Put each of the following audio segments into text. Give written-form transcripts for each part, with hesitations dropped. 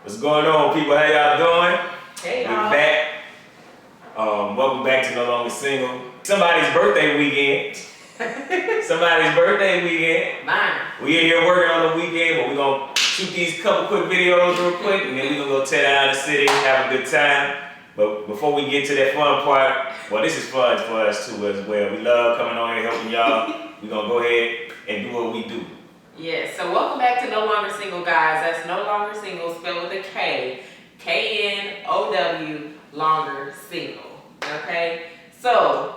What's going on, people? How y'all doing? Hey, We're back. Welcome back to No Longer Single. Somebody's birthday weekend. Mine. We in here working on the weekend, but we're gonna shoot these couple quick videos real quick, and then we're gonna go tear down the city, have a good time. But before we get to that fun part, well, this is fun for us too as well. We love coming on here helping y'all. We're gonna go ahead and do what we do. Yeah, so welcome back to No Longer Single, guys. That's No Longer Single, spelled with a K. K-N-O-W, longer single. Okay? So,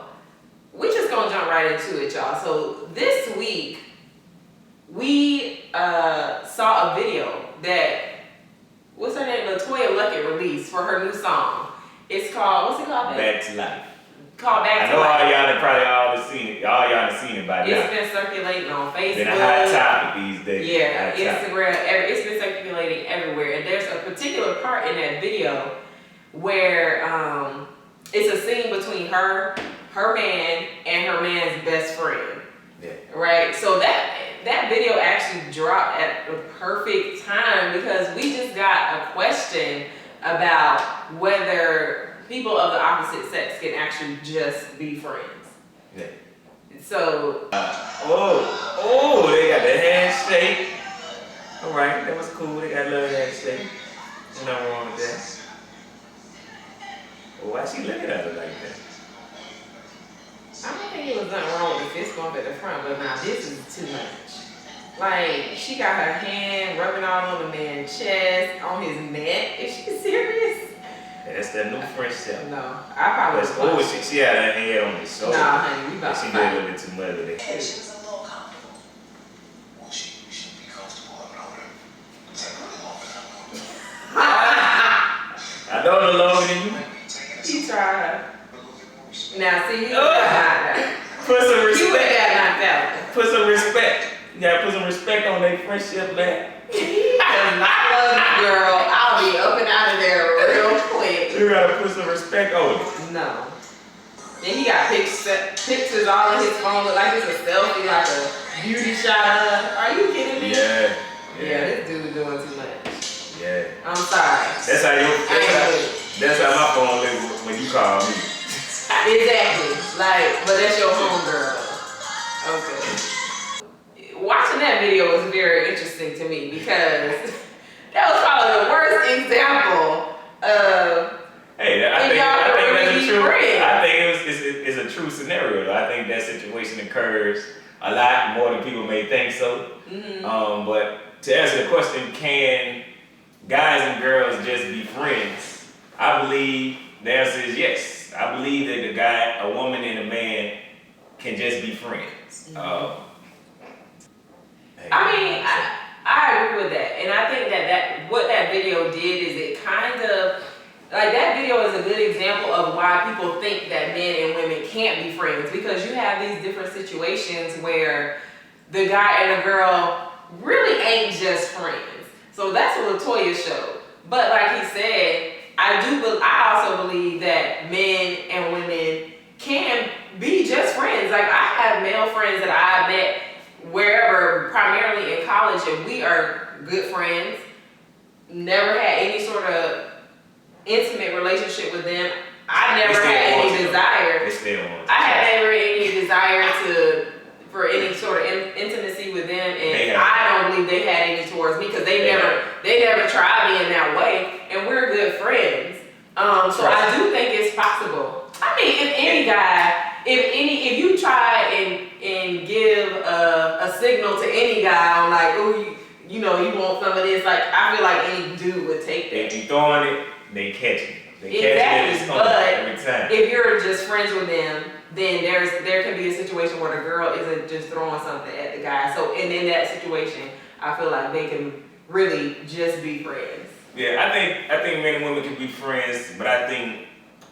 we just gonna jump right into it, y'all. So, this week, we saw a video that, what's her name? Letoya Luckett released for her new song. It's called, what's it called? Back to Life. Called Back to Life. I know all y'all have probably all seen it. All y'all have seen it by now. It's been circulating on Facebook. It's been a hot topic these days. Yeah, Instagram, it's been circulating everywhere. And there's a particular part in that video where it's a scene between her man, and her man's best friend. Yeah. Right? So that video actually dropped at the perfect time because we just got a question about whether people of the opposite sex can actually just be friends. Yeah. So they got the handshake. All right, that was cool. They got a little handshake. There's nothing wrong with that. Well, why she looking at her like that? I don't think it was nothing wrong with the fist bump at the front, but now this is too much. Like, she got her hand rubbing all on the man's chest, on his neck. Is she serious? Yeah, that's that new French step. No, I probably was. She had her hand on his shoulder. Nah, honey, we about to She did a little bit too much of that. She was a little comfortable. Well, she should be comfortable. I know her. It's like really long enough. I know no longer than you. He tried. Now, see, you Put some respect. You would have got knocked out. Put some respect. You gotta put some respect on their friendship, man. He does not love you, girl. I'll be up and out of there real quick. You gotta put some respect on it. No. And he got pictures all in his phone, look like it's a selfie, like a beauty shot. Are you kidding me? Yeah, this dude doing too much. Yeah. I'm sorry. That's how my phone looks when you call me. Exactly. Like, but that's your homegirl. Okay. Watching that video was very interesting to me because that was probably the worst example of. Hey, I think that's true. Friends. I think it's a true scenario. I think that situation occurs a lot more than people may think so. Mm-hmm. But to answer the question, can guys and girls just be friends? I believe the answer is yes. I believe that a woman and a man can just be friends. Mm-hmm. I mean, I agree with that. And I think that what that video did is it kind of, like that video is a good example of why people think that men and women can't be friends, because you have these different situations where the guy and the girl really ain't just friends. So that's what Letoya showed. But like he said, I also believe that men and women can be just friends. Like I have male friends that I met wherever, primarily in college, and we are good friends. Never had any sort of intimate relationship with them. I never had any desire. I had never any desire for any sort of intimacy with them, and I don't believe they had any towards me because they never tried me in that way, and we're good friends. So I do think it's possible. I mean, if you try and give a signal to any guy on like, oh, you want some of this, like I feel like any dude would take that. If you throwing it, they catch it. Exactly, but every time. If you're just friends with them, then there can be a situation where the girl isn't just throwing something at the guy. So, and in that situation, I feel like they can really just be friends. Yeah, I think men and women can be friends, but I think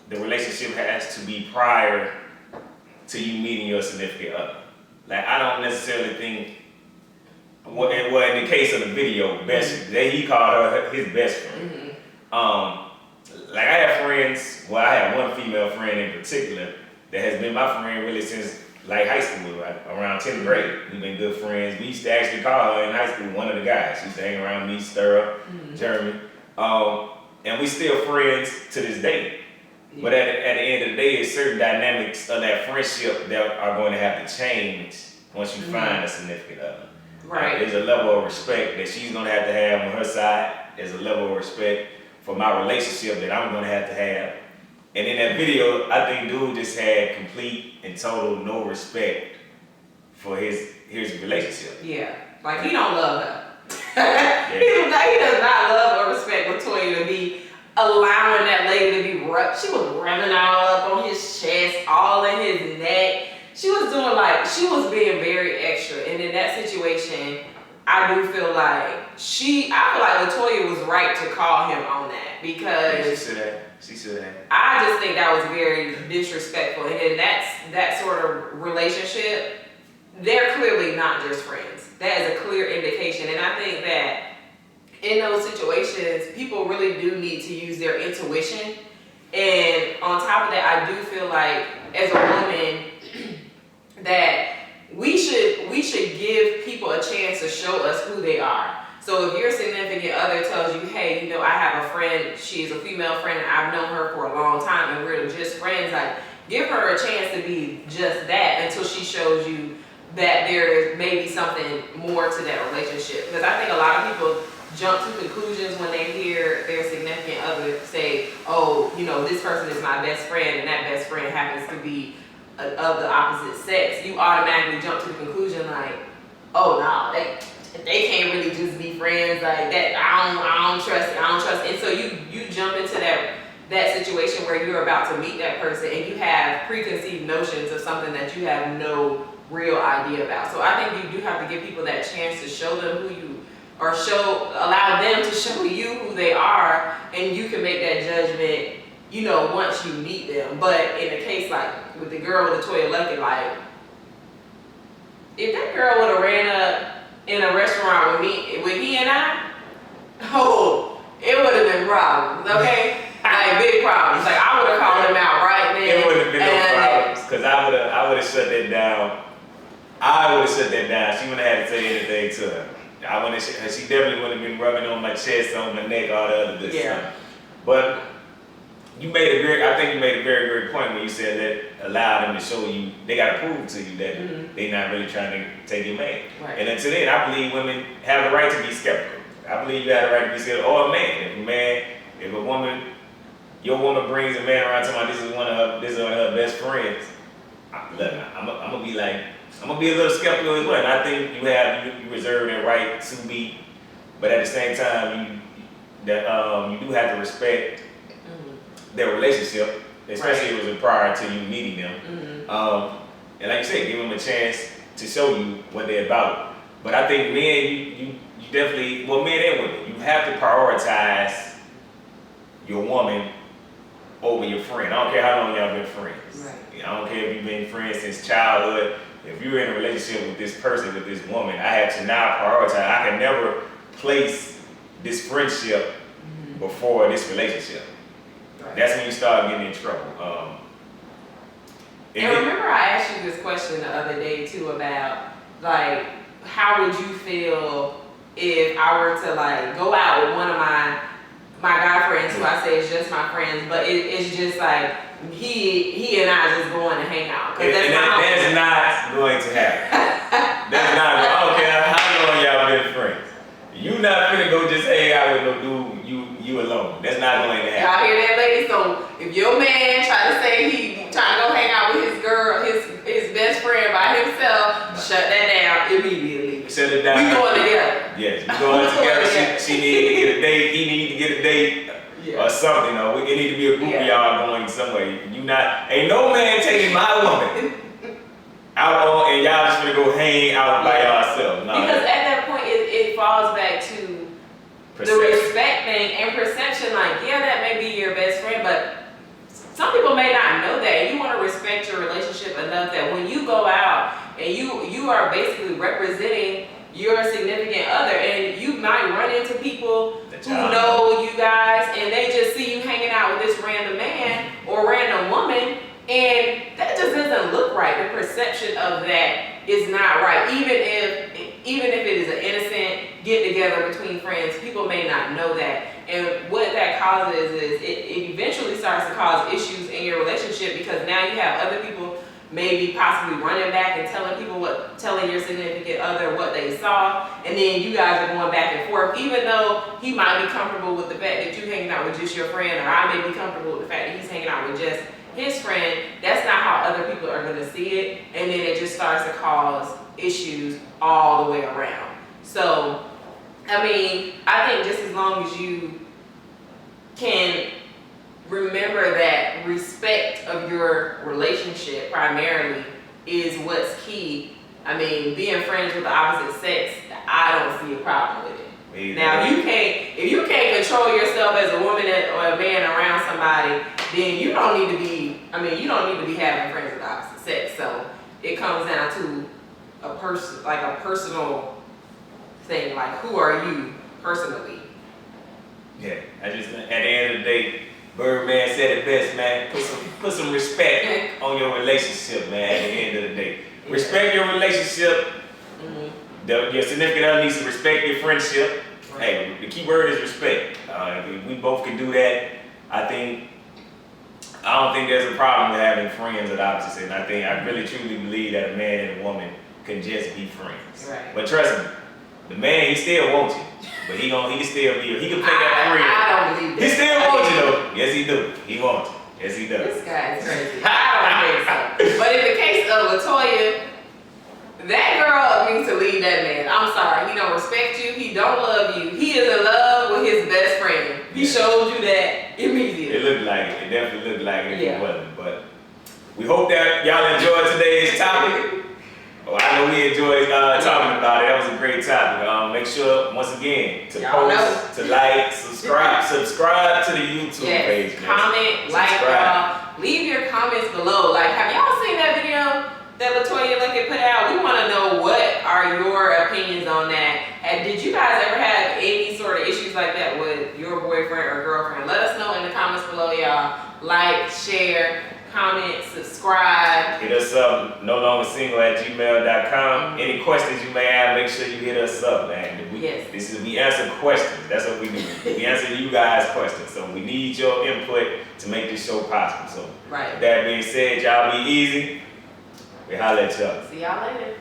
the relationship has to be prior to you meeting your significant other. Like I don't necessarily think. Well, in the case of the video, he called her his best friend. Mm-hmm. Like I have friends. Well, I have one female friend in particular that has been my friend really since like high school, right? Around 10th grade. We've been good friends. We used to actually call her in high school one of the guys. She used to hang around me, Stir Up, Jeremy. And we still friends to this day. Yeah. But at the end of the day, it's certain dynamics of that friendship that are going to have to change once you find a significant other. Right. There's a level of respect that she's going to have on her side. There's a level of respect for my relationship that I'm going to have. And in that video, I think dude just had complete and total no respect for his relationship. Yeah. Like, he don't love her. Yeah. He does not love or respect Letoya to be allowing that lady to be she was rubbing all up on his chest, all in his neck. She was being very extra. And in that situation, I do feel like Letoya was right to call him on that, because she said that. I just think that was very disrespectful. And in that sort of relationship, they're clearly not just friends. That is a clear indication. And I think that in those situations, people really do need to use their intuition. And on top of that, I do feel like as a woman that we should give people a chance to show us who they are. So if your significant other tells you, hey, I have a friend, she's a female friend, and I've known her for a long time, and we're just friends, like, give her a chance to be just that until she shows you that there is maybe something more to that relationship. Because I think a lot of people jump to conclusions when they hear their significant other say, oh, this person is my best friend, and that best friend happens to be of the opposite sex. You automatically jump to the conclusion like, oh no, they can't really just be friends like that. I don't trust. And so you jump into that situation where you're about to meet that person and you have preconceived notions of something that you have no real idea about. So I think you do have to give people that chance to show them who you or allow them to show you who they are, and you can make that judgment, once you meet them. But in a case like with the girl with Letoya Luckett, like, if that girl would have ran up in a restaurant with he and I, it would have been problems, okay? Like, big problems. Like, I would have called him out right then. It would have been no problems, because I would have shut that down. She wouldn't have had to say anything to her. She definitely wouldn't have been rubbing on my chest, on my neck, all the other good stuff. But I think you made a very great point when you said that allow them to show you, they got to prove to you that they're not really trying to take your man. Right. And until then, I believe women have the right to be skeptical. I believe you have the right to be skeptical. Or a man. Your woman brings a man around talking about this is one of her best friends. Look, I'm gonna be a little skeptical as well. And I think you reserve that right to be, but at the same time, you do have to respect their relationship, especially if it was prior to you meeting them. And like you said, give them a chance to show you what they're about. But I think men, you definitely, men and women, you have to prioritize your woman over your friend. I don't care how long y'all been friends. Right. I don't care if you've been friends since childhood. If you're in a relationship with this person, with this woman, I have to now prioritize. I can never place this friendship before this relationship. Right. That's when you start getting in trouble. And remember, I asked you this question the other day too about, like, how would you feel if I were to, like, go out with one of my guy friends who I say is just my friends, but it's just like he and I just going to hang out. That's not going to happen. That's not. I don't care how long y'all been friends. You not finna go just hang out with no dude. You alone. That's not going to happen. Y'all hear that, lady? So if your man try to say he trying to go hang out with his girl, his best friend by himself, shut that down immediately. Shut it down. We going together. Yes, we going together. She need to get a date. He need to get a date. Or something, it need to be a group of y'all going somewhere. Ain't no man taking my woman out on, and y'all just gonna go hang out by yourself. No. Because at that point, it falls back to the respect thing and perception. Like, that may be your best friend, but some people may not know that. And you want to respect your relationship enough that when you go out and you are basically representing your significant other, and you might run into people who know you guys and they just see you hanging out with this random man or random woman, and that just doesn't look right. The perception of that is not right, even if it is an innocent get together between friends. People may not know that. And what that causes is it eventually starts to cause issues in your relationship, because now you have other people maybe possibly running back and telling your significant other what they saw, and then you guys are going back and forth, even though he might be comfortable with the fact that you hanging out with just your friend, or I may be comfortable with the fact that he's hanging out with just his friend. That's not how other people are going to see it, and then it just starts to cause issues all the way around. So, I mean, I think just as long as you can remember that respect of your relationship primarily is what's key. I mean, being friends with the opposite sex, I don't see a problem with it. Now, if you can't control yourself as a woman or a man around somebody, then you don't need to be having friends with the opposite sex. So it comes down to a personal thing, like who are you personally? Yeah, at the end of the day, Birdman said it best, man. Put some respect on your relationship, man. At the end of the day, respect your relationship. Your significant other needs to respect your friendship. Hey, the key word is respect. If we both can do that, I don't think there's a problem with having friends of the opposite sex. I really truly believe that a man and a woman can just be friends. Right. But trust me, the man, he still wants you. But he can still be, he can play that friend. I don't believe that. He still wants you though. Yes, he do. He wants you. Yes, he does. This guy is crazy. I don't think so. But in the case of Letoya, that girl needs to leave that man. I'm sorry. He don't respect you. He don't love you. He is in love with his best friend. He showed you that immediately. It looked like it. It definitely looked like it if it wasn't. But we hope that y'all enjoyed today's topic. Oh, I know we enjoyed talking about it. That was a great topic. Make sure, once again, to post, to like, subscribe to the YouTube page. Man. Comment, like, leave your comments below. Like, have y'all seen that video that Letoya Luckett put out? We want to know what are your opinions on that. And did you guys ever have any sort of issues like that with your boyfriend or girlfriend? Let us know in the comments below, y'all. Like, share, comment, subscribe. Hit us up, nolongersingle@gmail.com. Any questions you may have, make sure you hit us up, man. We answer questions. That's what we do. We answer you guys' questions. So we need your input to make this show possible. So with that being said, y'all be easy. We holla at y'all. See y'all later.